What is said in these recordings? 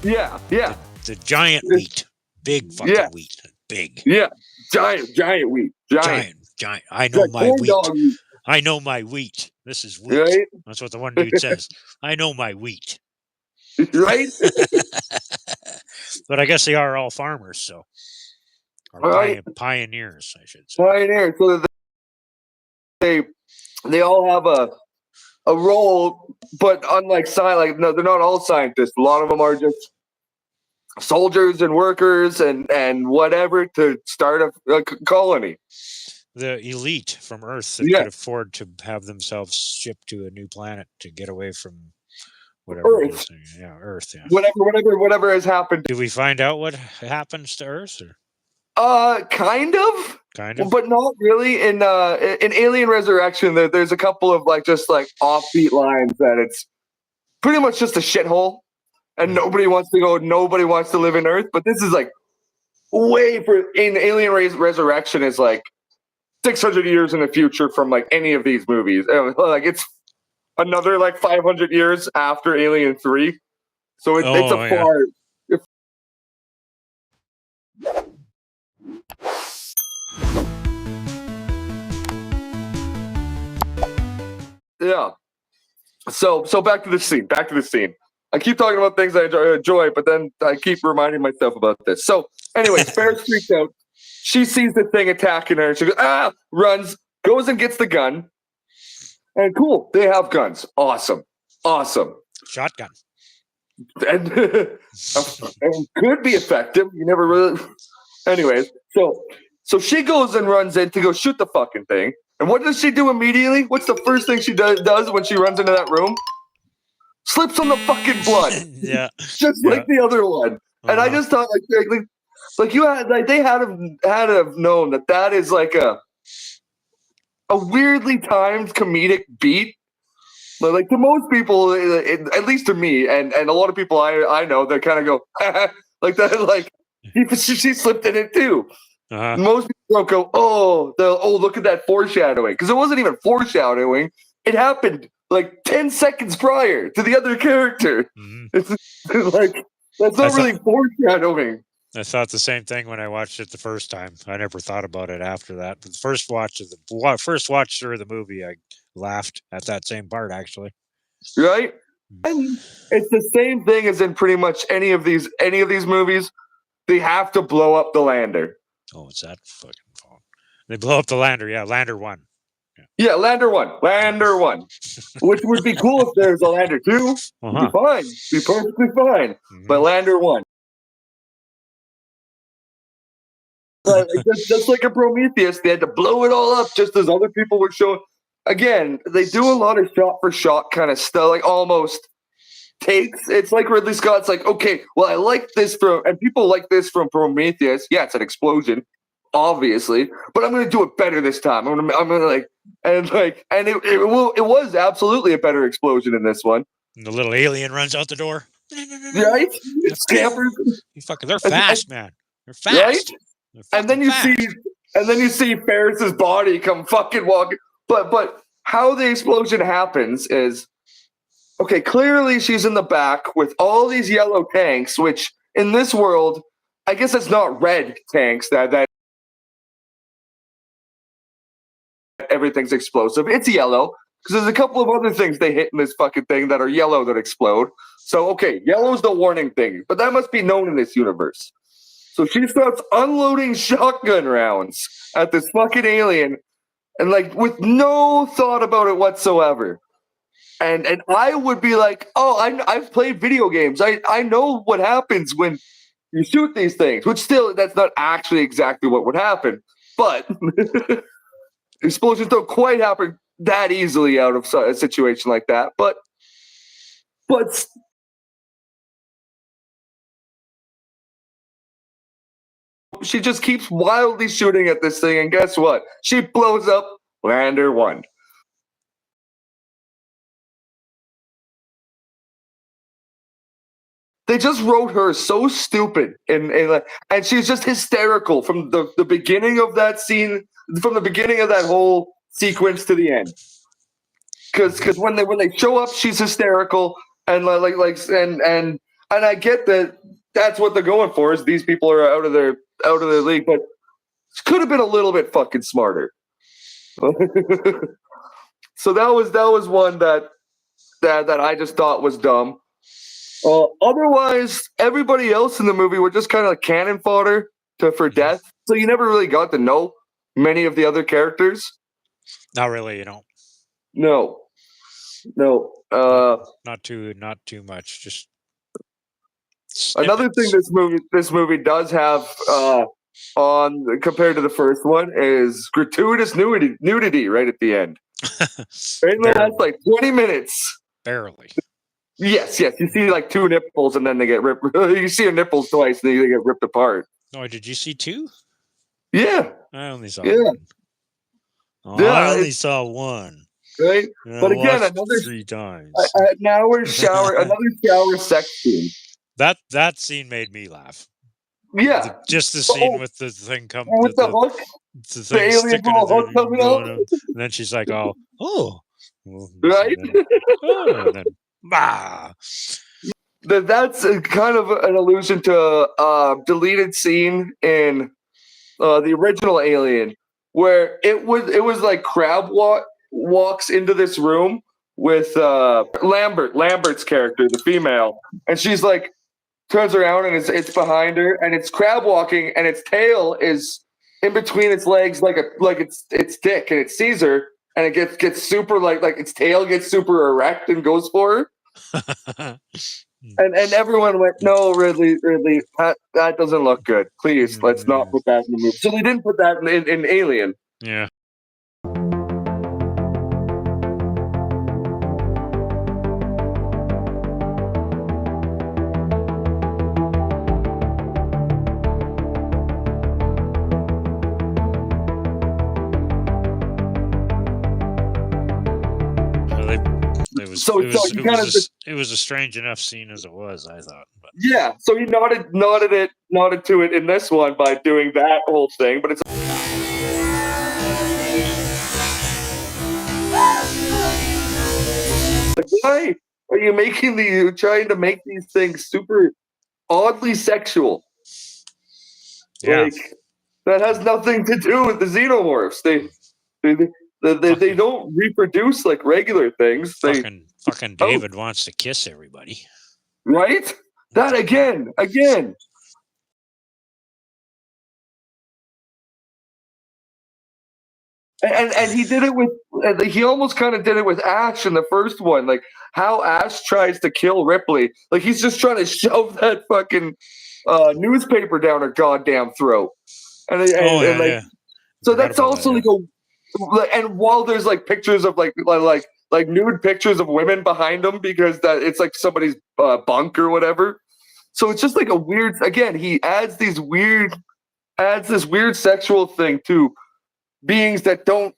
Yeah, yeah, The giant wheat. Big fucking wheat. Big. Yeah. Giant wheat. Giant. I know my Corn wheat. dog wheat. I know my wheat. This is wheat. Right? That's what the one dude says. I know my wheat. Right? But I guess they are all farmers, so. Or Right? pioneers, I should say. Pioneer. So they all have a role, but unlike no, they're not all scientists. A lot of them are just soldiers and workers and whatever to start a colony. The elite from Earth that Yeah. could afford to have themselves shipped to a new planet to get away from whatever Earth. it is. Yeah, Earth. Yeah. Whatever has happened. Do we find out what happens to Earth? Or? Kind of. Kind of. But not really. In Alien Resurrection, there's a couple of just offbeat lines that it's pretty much just a shithole, and nobody wants to go. Nobody wants to live in Earth. But this is way for in Alien Resurrection is 600 years in the future from any of these movies. It's another 500 years after Alien 3, so it's a far. Yeah. So back to the scene. I keep talking about things I enjoy, but then I keep reminding myself about this. So, anyways, Ferris freaks out. She sees the thing attacking her. She goes, runs, goes and gets the gun. And cool, they have guns. Awesome. Shotgun. And could be effective. You never really. Anyways, so she goes and runs in to go shoot the fucking thing. And what does she do immediately? What's the first thing she does when she runs into that room? Slips on the fucking blood. Yeah. Just like the other one. And I just thought you had they had to have known that is a weirdly timed comedic beat. To most people, at least to me, and a lot of people I know, they kind of go like that. She slipped in it too. Most people don't go, oh, look at that foreshadowing, because it wasn't even foreshadowing. It happened 10 seconds prior to the other character. It's that's not really foreshadowing. I thought the same thing when I watched it the first time. I never thought about it after that. But the first watch through the movie, I laughed at that same part, actually. Right? And it's the same thing as in pretty much any of these movies. They have to blow up the lander. Oh, it's that fucking phone. They blow up the lander. Yeah, Lander 1. Yeah, Lander 1. Which would be cool if there's a Lander 2. Be fine. Be perfectly fine. But Lander 1. Just like a Prometheus, they had to blow it all up just as other people were showing. Again, they do a lot of shot-for-shot kind of stuff, almost takes. It's like Ridley Scott's okay, well, I like this and people like this from Prometheus. Yeah, it's an explosion, obviously, but I'm going to do it better this time. I'm going to and it was absolutely a better explosion in this one. And the little alien runs out the door. Right? It's scampers. They're fast, man. They're fast. Right? And then you see Ferris's body come fucking walking. But how the explosion happens is, okay, clearly she's in the back with all these yellow tanks, which in this world, I guess it's not red tanks that everything's explosive. It's yellow, because there's a couple of other things they hit in this fucking thing that are yellow that explode. So, okay, yellow's the warning thing, but that must be known in this universe. So she starts unloading shotgun rounds at this fucking alien, and with no thought about it whatsoever. And I would be like, oh, I've played video games. I know what happens when you shoot these things, which still, that's not actually exactly what would happen. But explosions don't quite happen that easily out of a situation like that. But she just keeps wildly shooting at this thing, and guess what? She blows up Lander 1. They just wrote her so stupid, and she's just hysterical from the beginning of that scene, from the beginning of that whole sequence to the end. Because when they show up, she's hysterical, and and I get that that's what they're going for. Is these people are out of their league, but it could have been a little bit fucking smarter. So that was one that I just thought was dumb. Otherwise, everybody else in the movie were just kind of like cannon fodder for death. So you never really got to know many of the other characters. Not really, you know. No. Not too much. Just another thing this movie does have on compared to the first one is gratuitous nudity right at the end. Right in the last like 20 minutes. Barely. Yes. You see like 2 nipples and then they get ripped. You see your nipples twice and then they get ripped apart. Oh, did you see 2? Yeah. I only saw 1. Oh, yeah, I only saw 1. Right? But again, another 3 times. Another shower sex scene. That scene made me laugh. Yeah. Just the scene with the thing coming with the hook. The thing alien sticking hook coming out. And then she's like, oh. Right? And then, bah. That's kind of an allusion to a deleted scene in the original Alien, where it was like Crab walks into this room with Lambert's character, the female, and she's like turns around and it's behind her, and it's Crab walking, and its tail is in between its legs, like its dick, and it sees her, and it gets super like its tail gets super erect and goes for her. And everyone went, no, Ridley, that doesn't look good. Please, let's not put that in the movie. So they didn't put that in Alien. Yeah. It was a strange enough scene as it was, I thought. But. Yeah, so he nodded to it in this one by doing that whole thing, but it's like, why are you trying to make these things super oddly sexual? Yeah. Like that has nothing to do with the xenomorphs. They don't reproduce like regular things. Fucking David wants to kiss everybody. Right? That again. And he did it with. He almost kind of did it with Ash in the first one. Like how Ash tries to kill Ripley. Like he's just trying to shove that fucking newspaper down her goddamn throat. Yeah. So that's also like and while there's like pictures of like nude pictures of women behind him because that it's like somebody's bunk or whatever. So it's just like a weird. Again, he adds this weird sexual thing to beings that don't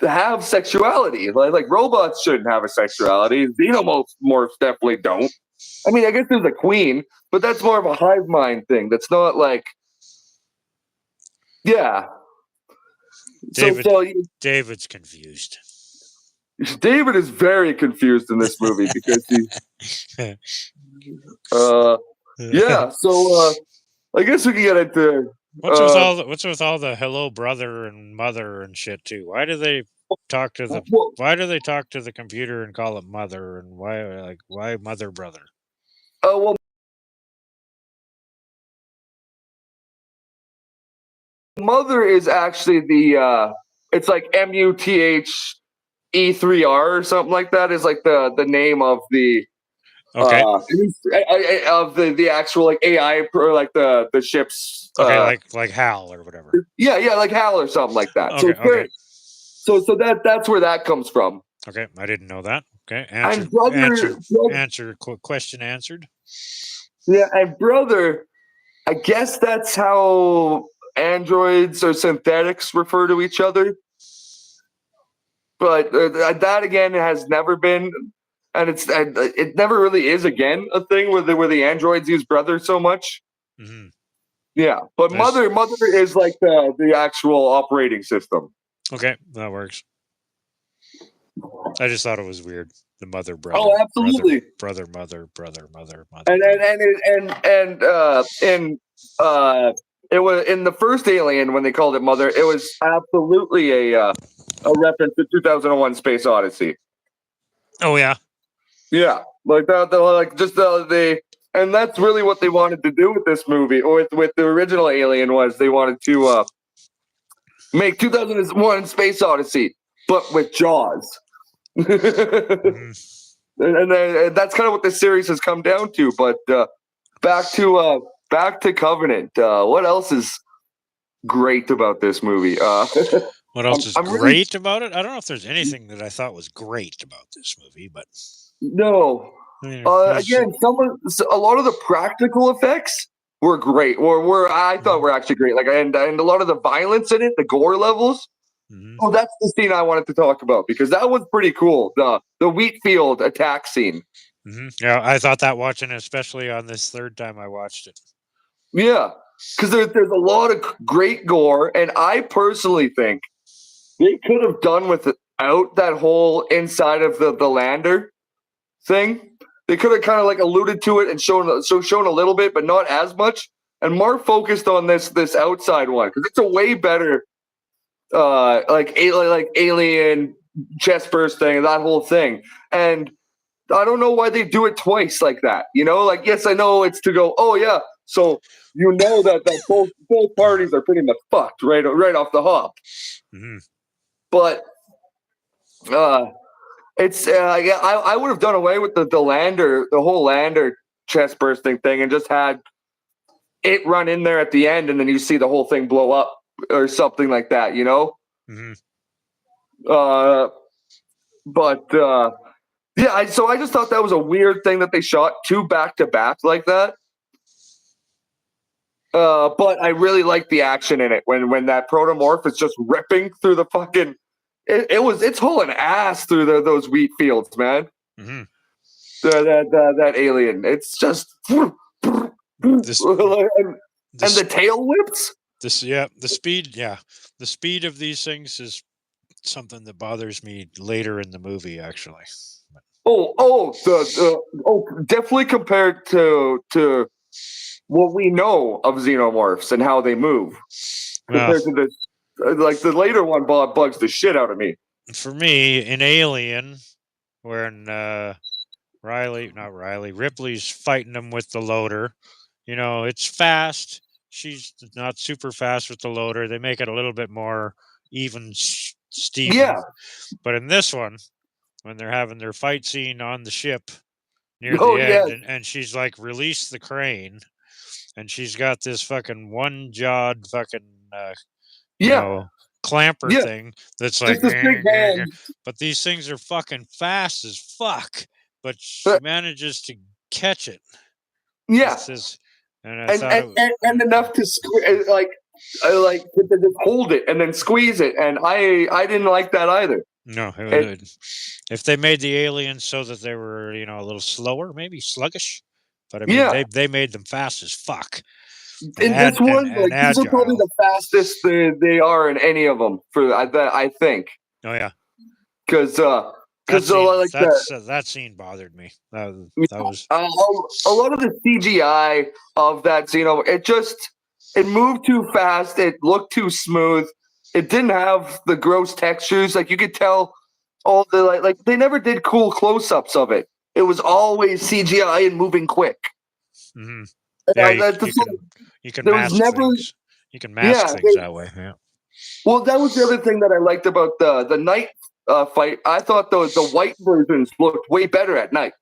have sexuality. Like robots shouldn't have a sexuality. Xenomorphs definitely don't. I mean, I guess there's a queen, but that's more of a hive mind thing. That's not like, yeah. David's confused. David is very confused in this movie because yeah. So I guess we can get into what's with all the hello brother and mother and shit too. Why do they talk to the computer and call it mother, and why mother brother? Well, mother is actually the it's like MUTHE3R or something like that is like the name of the of the actual like AI or like the ships. Like HAL or whatever. Yeah, like HAL or something like that. Okay, so that's where that comes from. Okay, I didn't know that. Okay, question answered. Yeah, and brother, I guess that's how androids or synthetics refer to each other. But that again has never been, and it never really is again a thing where the androids use brother so much. Mm-hmm. Yeah, but mother is like the actual operating system. Okay, that works. I just thought it was weird. The mother, brother. Oh, absolutely. Brother, mother, brother, mother. It was in the first Alien when they called it Mother. It was absolutely a reference to 2001: Space Odyssey. Oh yeah, yeah, like that. And that's really what they wanted to do with this movie, or with the original Alien, was they wanted to make 2001: Space Odyssey, but with Jaws. mm-hmm. And that's kind of what this series has come down to. But back to Covenant. What else is great about this movie? What else is great about it? I don't know if there's anything that I thought was great about this movie, but no. Again, a lot of the practical effects were great. I thought were actually great. Like, and a lot of the violence in it, the gore levels. Mm-hmm. Oh, that's the scene I wanted to talk about, because that was pretty cool. The wheat field attack scene. Mm-hmm. Yeah, I thought that watching it, especially on this third time I watched it. Yeah, because there's a lot of great gore, and I personally think they could have done without that whole inside of the lander thing. They could have kind of like alluded to it and shown a little bit, but not as much, and more focused on this outside one, because it's a way better. Like alien chest bursting, that whole thing. And I don't know why they do it twice like that. Like, yes, I know it's to go, oh yeah, so that both parties are pretty much fucked right off the hop. Mm-hmm. But it's I would have done away with the lander, the whole lander chest bursting thing, and just had it run in there at the end, and then you see the whole thing blow up or something like that, Mm-hmm. So I just thought that was a weird thing that they shot 2 back to back like that. But I really liked the action in it when that protomorph is just ripping through the fucking. It's hauling ass through those wheat fields, man. Mm-hmm. That alien, it's just. And the tail whips. The speed of these things is something that bothers me later in the movie, actually. Definitely compared to what we know of xenomorphs and how they move. Compared to this, like the later one, bugs the shit out of me. For me, in Alien, when Ripley's fighting them with the loader, it's fast. She's not super fast with the loader. They make it a little bit more even, Steven. Yeah. But in this one, when they're having their fight scene on the ship near the end, and she's like, release the crane, and she's got this fucking one-jawed fucking clamper thing that's like, but these things are fucking fast as fuck, but she manages to catch it. Yeah. And enough to to hold it and then squeeze it, and I didn't like that either. No, if they made the aliens so that they were a little slower, maybe sluggish, but I mean they made them fast as fuck. In this one, these are probably the fastest they are in any of them. I think. Oh yeah, because that scene bothered me. That was a lot of the CGI of that scene. It moved too fast. It looked too smooth. It didn't have the gross textures. Like, you could tell all the like they never did cool close-ups of it. It was always CGI and moving quick. Mm-hmm. Yeah, you can mask things. You can mask things that way. Yeah. Well, that was the other thing that I liked about the night fight. I thought the white versions looked way better at night.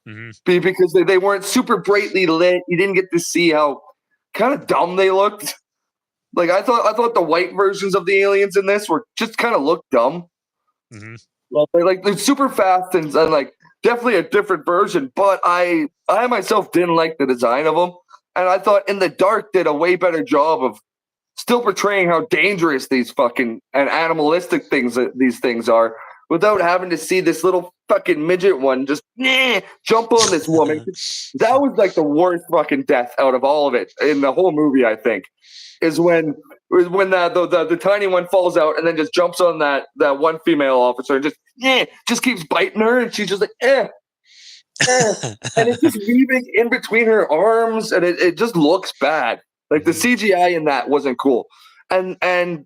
Mm-hmm. Because they weren't super brightly lit. You didn't get to see how kind of dumb they looked. Like, I thought the white versions of the aliens in this were just kind of looked dumb. Mm-hmm. They're super fast and like definitely a different version. But I myself didn't like the design of them, and I thought In the Dark did a way better job of still portraying how dangerous these fucking and animalistic these things are, without having to see this little fucking midget one just jump on this woman. That was like the worst fucking death out of all of it in the whole movie, I think, is when when the tiny one falls out and then just jumps on that one female officer and just keeps biting her, and she's just like and it's just weaving in between her arms, and it just looks bad. Like the CGI in that wasn't cool, and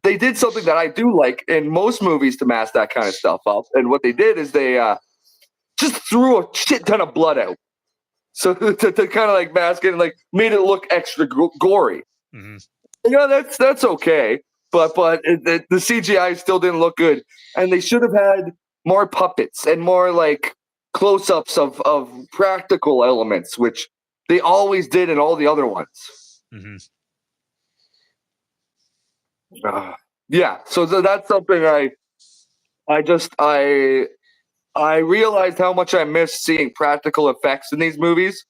they did something that I do like in most movies to mask that kind of stuff up. And what they did is they just threw a shit ton of blood out, so to kind of like mask it and like made it look extra gory. Mm-hmm. That's okay, but the CGI still didn't look good, and they should have had more puppets and more like close-ups of practical elements, which they always did in all the other ones. Mm-hmm. Yeah, so that's something I realized how much I missed seeing practical effects in these movies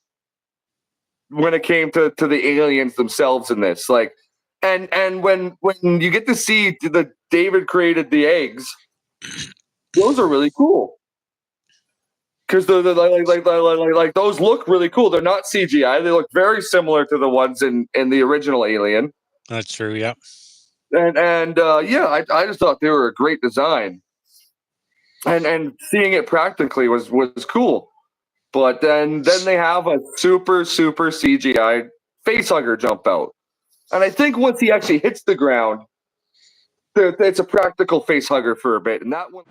when it came to the aliens themselves in this. Like, and when you get to see the David created the eggs, those are really cool. Because like those look really cool. They're not CGI. They look very similar to the ones in the original Alien. That's true. Yeah. And I just thought they were a great design. And seeing it practically was cool. But then they have a super CGI facehugger jump out. And I think once he actually hits the ground, it's a practical facehugger for a bit. And that one